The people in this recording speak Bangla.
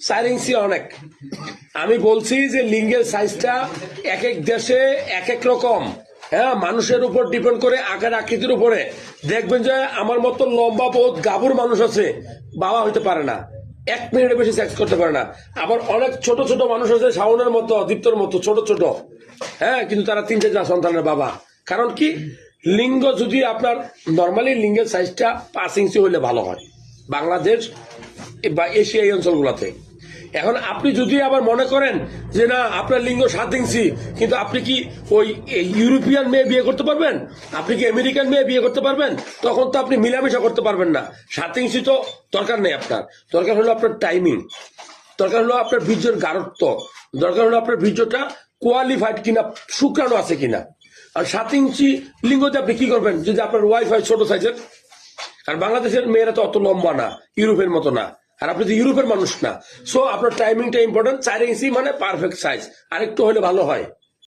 4 ইঞ্চি অনেক। আমি বলছি যে লিঙ্গের সাইজটা এক এক দেশে এক এক রকম। হ্যাঁ, মানুষের উপর ডিপেন্ড করে, আকার আকৃতির উপরে। দেখবেন যে আমার মতো লম্বা বহুত গাভুর মানুষ আছে, বাবা হইতে পারে না, 1 মিনিটের বেশি সেক্স করতে পারে না। আবার অনেক ছোট ছোট মানুষ আছে, শাওনের মতো, দীপ্তর মতো ছোট ছোট, হ্যাঁ, কিন্তু তারা 3-4 সন্তানের বাবা। কারণ কি, লিঙ্গ যদি আপনার নর্মালি লিঙ্গের সাইজটা 5 ইঞ্চি হলে ভালো হয় বাংলাদেশ বা এশিয়া এই অঞ্চলগুলোতে। এখন আপনি যদি আবার মনে করেন যে না আপনার লিঙ্গ 7 ইঞ্চি, কিন্তু আপনি কি ওই ইউরোপিয়ান মেয়ে বিয়ে করতে পারবেন? আপনি কি আমেরিকান মেয়ে বিয়ে করতে পারবেন? তখন তো আপনি মিলামেশা করতে পারবেন না। 7 ইঞ্চি তো দরকার নেই আপনার। দরকার হলো আপনার টাইমিং, দরকার হলো আপনার বীর্যের গাঢ়ত্ব, দরকার হলো আপনার বীর্যটা কোয়ালিফাইড কিনা, শুক্রাণু আছে কিনা। আর 7 ইঞ্চি লিঙ্গতে আপনি কি করবেন যদি আপনার ওয়াইফাই ছোট সাইজের? আর বাংলাদেশের মেয়েরা তো অত লম্বা না, ইউরোপের মতো না, আর আপনি তো ইউরোপের মানুষ না। সো আপনার টাইমিংটা ইম্পর্টেন্ট। 4 ইঞ্চি মানে পারফেক্ট সাইজ, আর একটু হলে ভালো হয়।